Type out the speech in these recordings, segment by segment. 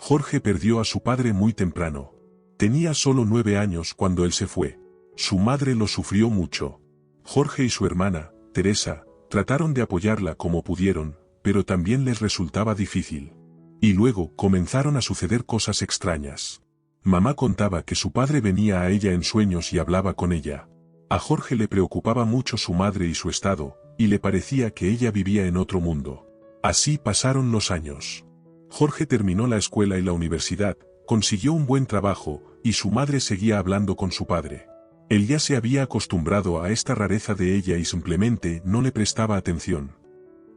Jorge perdió a su padre muy temprano. Tenía solo 9 años cuando él se fue. Su madre lo sufrió mucho. Jorge y su hermana, Teresa, trataron de apoyarla como pudieron, pero también les resultaba difícil. Y luego comenzaron a suceder cosas extrañas. Mamá contaba que su padre venía a ella en sueños y hablaba con ella. A Jorge le preocupaba mucho su madre y su estado, y le parecía que ella vivía en otro mundo. Así pasaron los años. Jorge terminó la escuela y la universidad, consiguió un buen trabajo, y su madre seguía hablando con su padre. Él ya se había acostumbrado a esta rareza de ella y simplemente no le prestaba atención.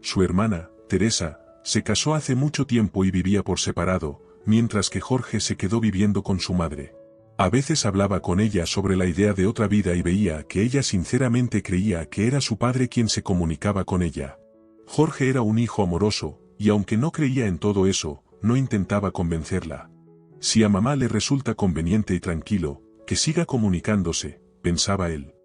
Su hermana, Teresa, se casó hace mucho tiempo y vivía por separado, mientras que Jorge se quedó viviendo con su madre. A veces hablaba con ella sobre la idea de otra vida y veía que ella sinceramente creía que era su padre quien se comunicaba con ella. Jorge era un hijo amoroso, y aunque no creía en todo eso, no intentaba convencerla. Si a mamá le resulta conveniente y tranquilo, que siga comunicándose, pensaba él.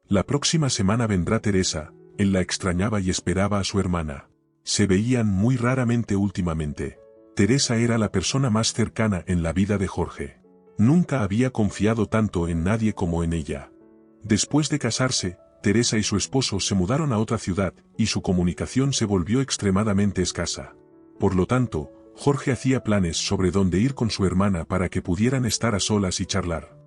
La próxima semana vendrá Teresa, él la extrañaba y esperaba a su hermana. Se veían muy raramente últimamente. Teresa era la persona más cercana en la vida de Jorge. Nunca había confiado tanto en nadie como en ella. Después de casarse, Teresa y su esposo se mudaron a otra ciudad, y su comunicación se volvió extremadamente escasa. Por lo tanto, Jorge hacía planes sobre dónde ir con su hermana para que pudieran estar a solas y charlar.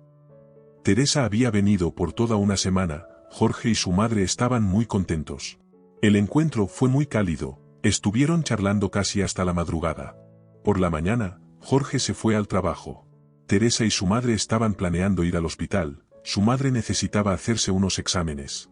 Teresa había venido por toda una semana, Jorge y su madre estaban muy contentos. El encuentro fue muy cálido, estuvieron charlando casi hasta la madrugada. Por la mañana, Jorge se fue al trabajo. Teresa y su madre estaban planeando ir al hospital, su madre necesitaba hacerse unos exámenes.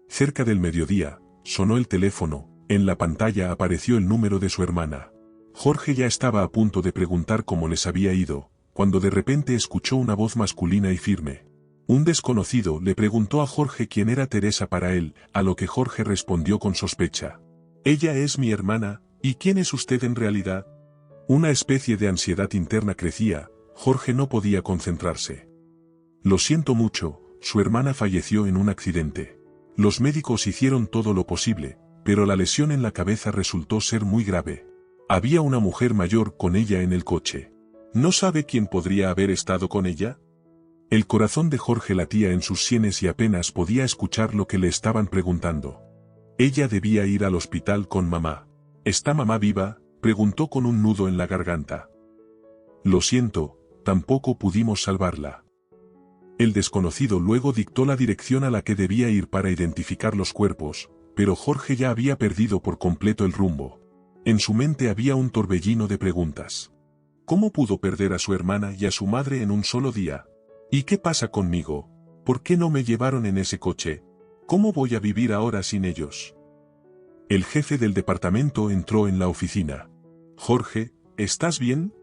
Cerca del mediodía, sonó el teléfono, en la pantalla apareció el número de su hermana. Jorge ya estaba a punto de preguntar cómo les había ido, cuando de repente escuchó una voz masculina y firme. Un desconocido le preguntó a Jorge quién era Teresa para él, a lo que Jorge respondió con sospecha. Ella es mi hermana, ¿y quién es usted en realidad? Una especie de ansiedad interna crecía, Jorge no podía concentrarse. Lo siento mucho, su hermana falleció en un accidente. Los médicos hicieron todo lo posible, pero la lesión en la cabeza resultó ser muy grave. Había una mujer mayor con ella en el coche. ¿No sabe quién podría haber estado con ella? El corazón de Jorge latía en sus sienes y apenas podía escuchar lo que le estaban preguntando. Ella debía ir al hospital con mamá. ¿Está mamá viva?, preguntó con un nudo en la garganta. Lo siento, tampoco pudimos salvarla. El desconocido luego dictó la dirección a la que debía ir para identificar los cuerpos, pero Jorge ya había perdido por completo el rumbo. En su mente había un torbellino de preguntas. ¿Cómo pudo perder a su hermana y a su madre en un solo día? ¿Y qué pasa conmigo? ¿Por qué no me llevaron en ese coche? ¿Cómo voy a vivir ahora sin ellos? El jefe del departamento entró en la oficina. Jorge, ¿estás bien?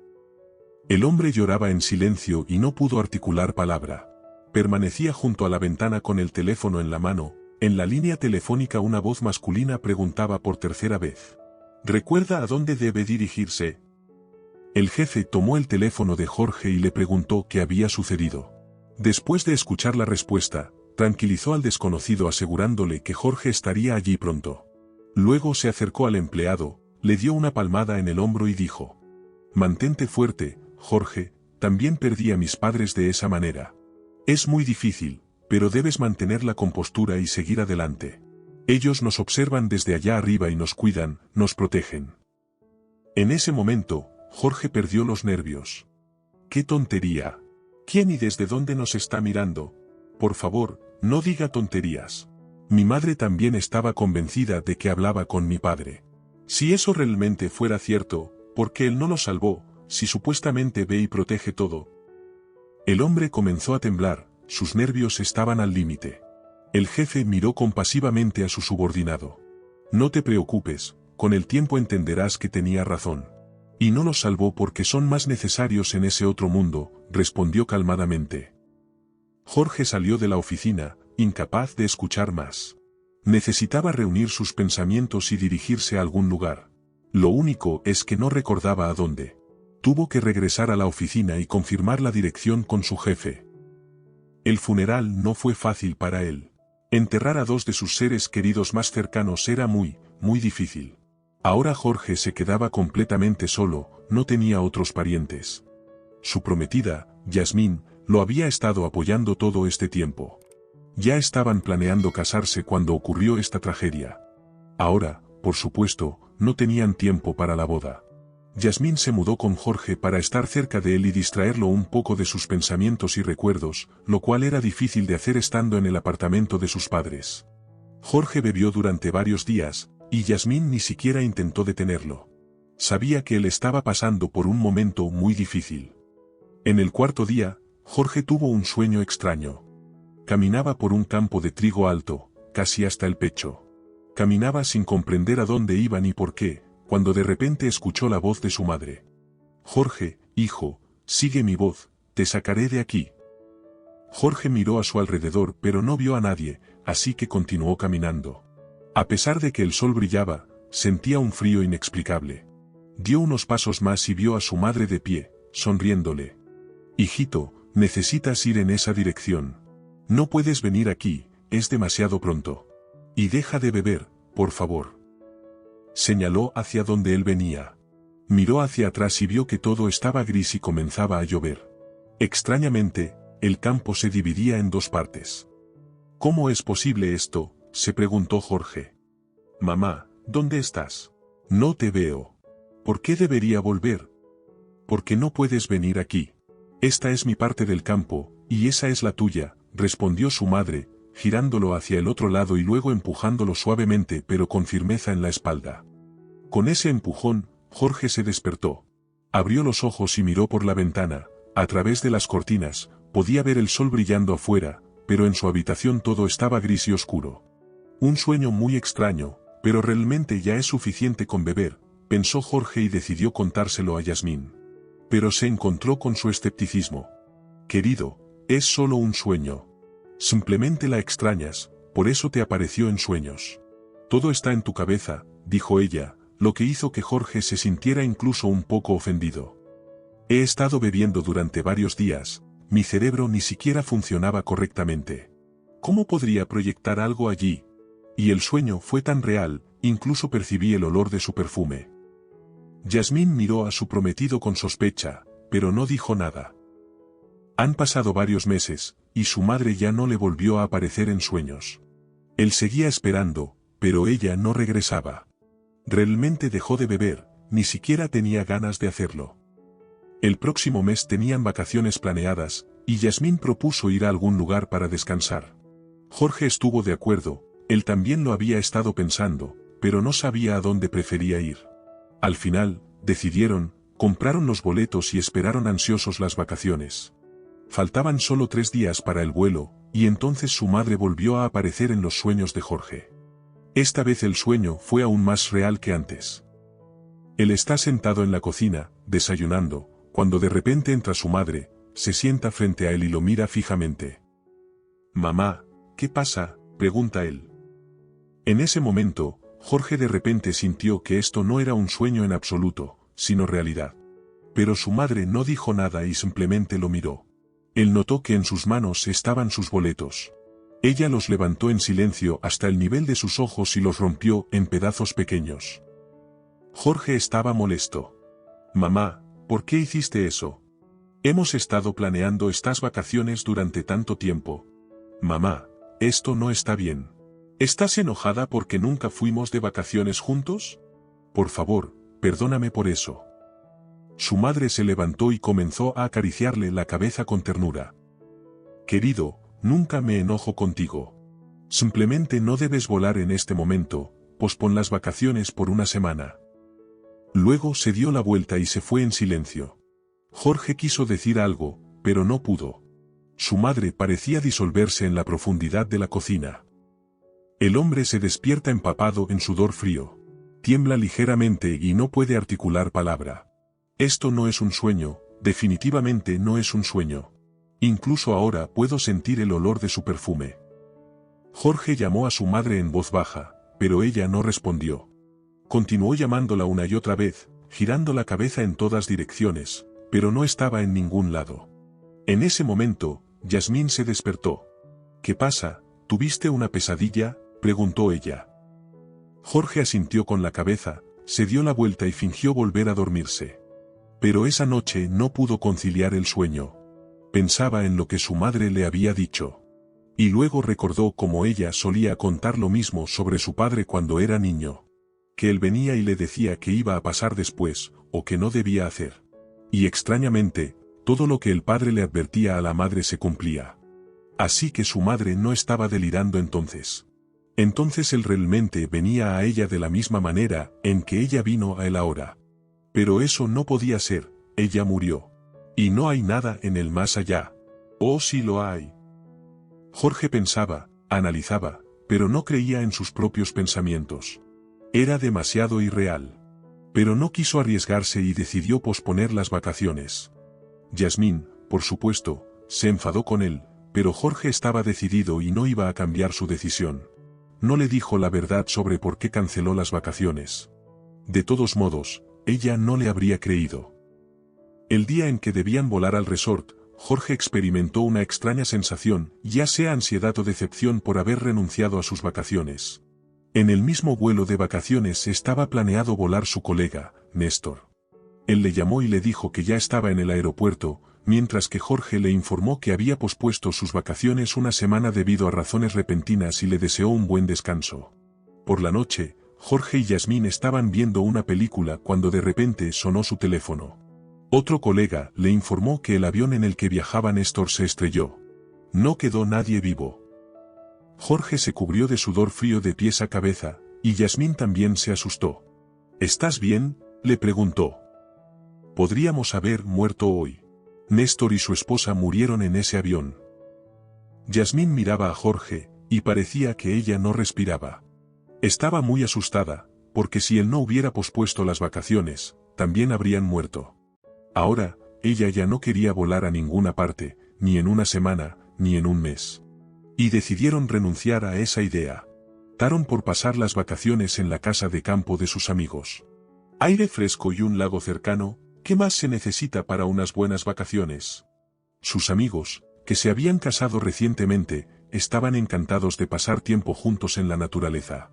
El hombre lloraba en silencio y no pudo articular palabra. Permanecía junto a la ventana con el teléfono en la mano. En la línea telefónica una voz masculina preguntaba por tercera vez. ¿Recuerda a dónde debe dirigirse? El jefe tomó el teléfono de Jorge y le preguntó qué había sucedido. Después de escuchar la respuesta, tranquilizó al desconocido asegurándole que Jorge estaría allí pronto. Luego se acercó al empleado, le dio una palmada en el hombro y dijo: «Mantente fuerte, Jorge, también perdí a mis padres de esa manera. Es muy difícil, pero debes mantener la compostura y seguir adelante. Ellos nos observan desde allá arriba y nos cuidan, nos protegen». En ese momento, Jorge perdió los nervios. ¡Qué tontería! ¿Quién y desde dónde nos está mirando? Por favor, no diga tonterías. Mi madre también estaba convencida de que hablaba con mi padre. Si eso realmente fuera cierto, ¿por qué él no lo salvó, si supuestamente ve y protege todo? El hombre comenzó a temblar, sus nervios estaban al límite. El jefe miró compasivamente a su subordinado. No te preocupes, con el tiempo entenderás que tenía razón. Y no los salvó porque son más necesarios en ese otro mundo, respondió calmadamente. Jorge salió de la oficina, incapaz de escuchar más. Necesitaba reunir sus pensamientos y dirigirse a algún lugar. Lo único es que no recordaba a dónde. Tuvo que regresar a la oficina y confirmar la dirección con su jefe. El funeral no fue fácil para él. Enterrar a dos de sus seres queridos más cercanos era muy difícil. Ahora Jorge se quedaba completamente solo, no tenía otros parientes. Su prometida, Yasmín, lo había estado apoyando todo este tiempo. Ya estaban planeando casarse cuando ocurrió esta tragedia. Ahora, por supuesto, no tenían tiempo para la boda. Yasmín se mudó con Jorge para estar cerca de él y distraerlo un poco de sus pensamientos y recuerdos, lo cual era difícil de hacer estando en el apartamento de sus padres. Jorge bebió durante varios días, y Yasmín ni siquiera intentó detenerlo. Sabía que él estaba pasando por un momento muy difícil. En el cuarto día, Jorge tuvo un sueño extraño. Caminaba por un campo de trigo alto, casi hasta el pecho. Caminaba sin comprender a dónde iba ni por qué, cuando de repente escuchó la voz de su madre. Jorge, hijo, sigue mi voz, te sacaré de aquí. Jorge miró a su alrededor pero no vio a nadie, así que continuó caminando. A pesar de que el sol brillaba, sentía un frío inexplicable. Dio unos pasos más y vio a su madre de pie, sonriéndole. Hijito, necesitas ir en esa dirección. No puedes venir aquí, es demasiado pronto. Y deja de beber, por favor. Señaló hacia donde él venía. Miró hacia atrás y vio que todo estaba gris y comenzaba a llover. Extrañamente, el campo se dividía en dos partes. ¿Cómo es posible esto?, se preguntó Jorge. Mamá, ¿dónde estás? No te veo. ¿Por qué debería volver? Porque no puedes venir aquí. Esta es mi parte del campo, y esa es la tuya, respondió su madre, girándolo hacia el otro lado y luego empujándolo suavemente pero con firmeza en la espalda. Con ese empujón, Jorge se despertó. Abrió los ojos y miró por la ventana. A través de las cortinas, podía ver el sol brillando afuera, pero en su habitación todo estaba gris y oscuro. Un sueño muy extraño, pero realmente ya es suficiente con beber, pensó Jorge y decidió contárselo a Yasmín. Pero se encontró con su escepticismo. Querido, es solo un sueño. Simplemente la extrañas, por eso te apareció en sueños. Todo está en tu cabeza, dijo ella, lo que hizo que Jorge se sintiera incluso un poco ofendido. He estado bebiendo durante varios días, mi cerebro ni siquiera funcionaba correctamente. ¿Cómo podría proyectar algo allí? Y el sueño fue tan real, incluso percibí el olor de su perfume. Yasmín miró a su prometido con sospecha, pero no dijo nada. Han pasado varios meses, y su madre ya no le volvió a aparecer en sueños. Él seguía esperando, pero ella no regresaba. Realmente dejó de beber, ni siquiera tenía ganas de hacerlo. El próximo mes tenían vacaciones planeadas, y Yasmín propuso ir a algún lugar para descansar. Jorge estuvo de acuerdo, él también lo había estado pensando, pero no sabía a dónde prefería ir. Al final, decidieron, compraron los boletos y esperaron ansiosos las vacaciones. Faltaban solo 3 días para el vuelo, y entonces su madre volvió a aparecer en los sueños de Jorge. Esta vez el sueño fue aún más real que antes. Él está sentado en la cocina, desayunando, cuando de repente entra su madre, se sienta frente a él y lo mira fijamente. Mamá, ¿qué pasa?, pregunta él. En ese momento, Jorge de repente sintió que esto no era un sueño en absoluto, sino realidad. Pero su madre no dijo nada y simplemente lo miró. Él notó que en sus manos estaban sus boletos. Ella los levantó en silencio hasta el nivel de sus ojos y los rompió en pedazos pequeños. Jorge estaba molesto. Mamá, ¿por qué hiciste eso? Hemos estado planeando estas vacaciones durante tanto tiempo. Mamá, esto no está bien. ¿Estás enojada porque nunca fuimos de vacaciones juntos? Por favor, perdóname por eso. Su madre se levantó y comenzó a acariciarle la cabeza con ternura. Querido, nunca me enojo contigo. Simplemente no debes volar en este momento, pospon las vacaciones por una semana. Luego se dio la vuelta y se fue en silencio. Jorge quiso decir algo, pero no pudo. Su madre parecía disolverse en la profundidad de la cocina. El hombre se despierta empapado en sudor frío. Tiembla ligeramente y no puede articular palabra. Esto no es un sueño, definitivamente no es un sueño. Incluso ahora puedo sentir el olor de su perfume. Jorge llamó a su madre en voz baja, pero ella no respondió. Continuó llamándola una y otra vez, girando la cabeza en todas direcciones, pero no estaba en ningún lado. En ese momento, Yasmín se despertó. ¿Qué pasa? ¿Tuviste una pesadilla?, preguntó ella. Jorge asintió con la cabeza, se dio la vuelta y fingió volver a dormirse. Pero esa noche no pudo conciliar el sueño. Pensaba en lo que su madre le había dicho. Y luego recordó cómo ella solía contar lo mismo sobre su padre cuando era niño. Que él venía y le decía que iba a pasar después, o que no debía hacer. Y extrañamente, todo lo que el padre le advertía a la madre se cumplía. Así que su madre no estaba delirando entonces. Entonces él realmente venía a ella de la misma manera en que ella vino a él ahora. Pero eso no podía ser, ella murió. Y no hay nada en el más allá. ¿O sí lo hay? Jorge pensaba, analizaba, pero no creía en sus propios pensamientos. Era demasiado irreal. Pero no quiso arriesgarse y decidió posponer las vacaciones. Yasmín, por supuesto, se enfadó con él, pero Jorge estaba decidido y no iba a cambiar su decisión. No le dijo la verdad sobre por qué canceló las vacaciones. De todos modos, ella no le habría creído. El día en que debían volar al resort, Jorge experimentó una extraña sensación, ya sea ansiedad o decepción por haber renunciado a sus vacaciones. En el mismo vuelo de vacaciones estaba planeado volar su colega, Néstor. Él le llamó y le dijo que ya estaba en el aeropuerto, mientras que Jorge le informó que había pospuesto sus vacaciones una semana debido a razones repentinas y le deseó un buen descanso. Por la noche, Jorge y Yasmín estaban viendo una película cuando de repente sonó su teléfono. Otro colega le informó que el avión en el que viajaba Néstor se estrelló. No quedó nadie vivo. Jorge se cubrió de sudor frío de pies a cabeza, y Yasmín también se asustó. ¿Estás bien?, le preguntó. Podríamos haber muerto hoy. Néstor y su esposa murieron en ese avión. Yasmín miraba a Jorge, y parecía que ella no respiraba. Estaba muy asustada, porque si él no hubiera pospuesto las vacaciones, también habrían muerto. Ahora, ella ya no quería volar a ninguna parte, ni en una semana, ni en un mes. Y decidieron renunciar a esa idea. Optaron por pasar las vacaciones en la casa de campo de sus amigos. Aire fresco y un lago cercano, ¿qué más se necesita para unas buenas vacaciones? Sus amigos, que se habían casado recientemente, estaban encantados de pasar tiempo juntos en la naturaleza.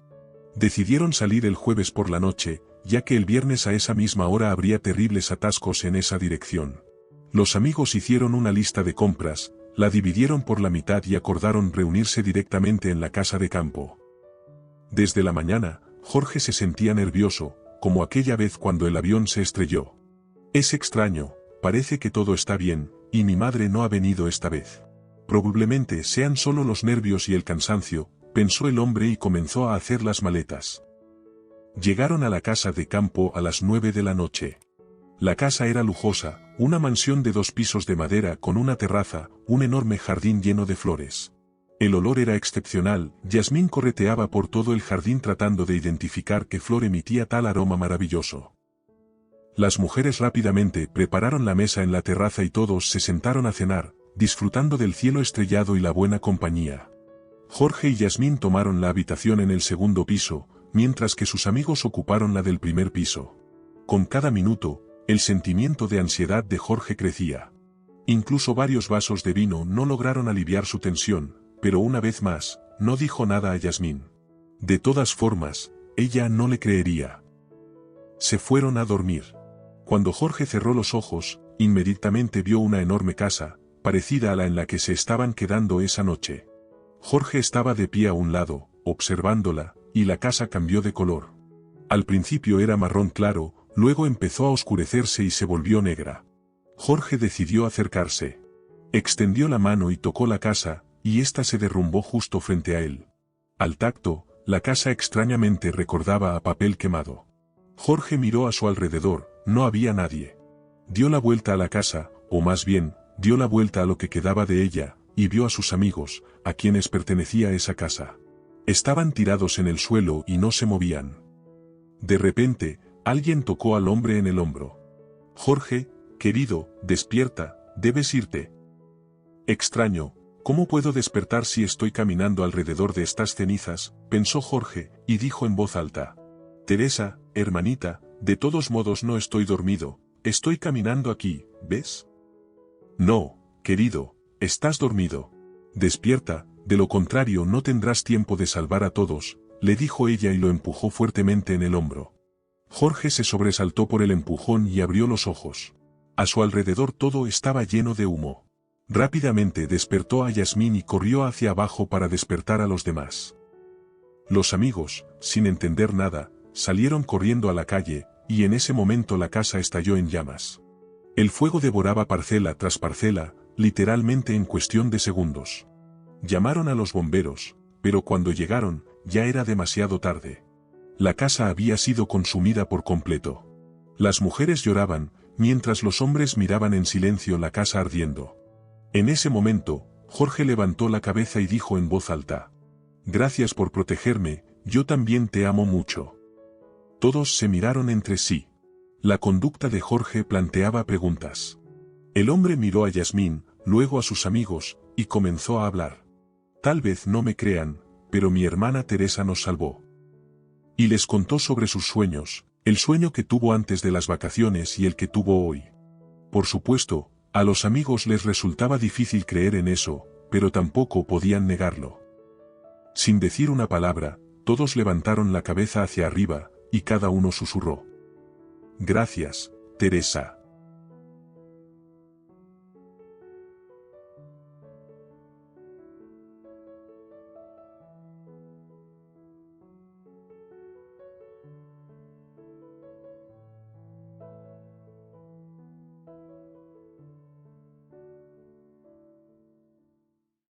Decidieron salir el jueves por la noche, ya que el viernes a esa misma hora habría terribles atascos en esa dirección. Los amigos hicieron una lista de compras, la dividieron por la mitad y acordaron reunirse directamente en la casa de campo. Desde la mañana, Jorge se sentía nervioso, como aquella vez cuando el avión se estrelló. Es extraño, parece que todo está bien, y mi madre no ha venido esta vez. Probablemente sean solo los nervios y el cansancio, pensó el hombre y comenzó a hacer las maletas. Llegaron a la casa de campo a las 9 de la noche. La casa era lujosa, una mansión de 2 pisos de madera con una terraza, un enorme jardín lleno de flores. El olor era excepcional, Yasmín correteaba por todo el jardín tratando de identificar qué flor emitía tal aroma maravilloso. Las mujeres rápidamente prepararon la mesa en la terraza y todos se sentaron a cenar, disfrutando del cielo estrellado y la buena compañía. Jorge y Yasmín tomaron la habitación en el segundo piso, mientras que sus amigos ocuparon la del primer piso. Con cada minuto, el sentimiento de ansiedad de Jorge crecía. Incluso varios vasos de vino no lograron aliviar su tensión, pero una vez más, no dijo nada a Yasmín. De todas formas, ella no le creería. Se fueron a dormir. Cuando Jorge cerró los ojos, inmediatamente vio una enorme casa, parecida a la en la que se estaban quedando esa noche. Jorge estaba de pie a un lado, observándola, y la casa cambió de color. Al principio era marrón claro, luego empezó a oscurecerse y se volvió negra. Jorge decidió acercarse. Extendió la mano y tocó la casa, y ésta se derrumbó justo frente a él. Al tacto, la casa extrañamente recordaba a papel quemado. Jorge miró a su alrededor, no había nadie. Dio la vuelta a la casa, o más bien, dio la vuelta a lo que quedaba de ella, y vio a sus amigos, a quienes pertenecía esa casa. Estaban tirados en el suelo y no se movían. De repente, alguien tocó al hombre en el hombro. Jorge, querido, despierta, debes irte. Extraño, ¿cómo puedo despertar si estoy caminando alrededor de estas cenizas?, pensó Jorge, y dijo en voz alta. Teresa, hermanita, de todos modos no estoy dormido, estoy caminando aquí, ¿ves? No, querido, estás dormido. Despierta, de lo contrario no tendrás tiempo de salvar a todos, le dijo ella y lo empujó fuertemente en el hombro. Jorge se sobresaltó por el empujón y abrió los ojos. A su alrededor todo estaba lleno de humo. Rápidamente despertó a Yasmín y corrió hacia abajo para despertar a los demás. Los amigos, sin entender nada, salieron corriendo a la calle, y en ese momento la casa estalló en llamas. El fuego devoraba parcela tras parcela, literalmente en cuestión de segundos. Llamaron a los bomberos, pero cuando llegaron, ya era demasiado tarde. La casa había sido consumida por completo. Las mujeres lloraban, mientras los hombres miraban en silencio la casa ardiendo. En ese momento, Jorge levantó la cabeza y dijo en voz alta: «Gracias por protegerme, yo también te amo mucho». Todos se miraron entre sí. La conducta de Jorge planteaba preguntas. El hombre miró a Yasmín, luego a sus amigos, y comenzó a hablar. «Tal vez no me crean, pero mi hermana Teresa nos salvó». Y les contó sobre sus sueños, el sueño que tuvo antes de las vacaciones y el que tuvo hoy. Por supuesto, a los amigos les resultaba difícil creer en eso, pero tampoco podían negarlo. Sin decir una palabra, todos levantaron la cabeza hacia arriba, y cada uno susurró: «Gracias, Teresa».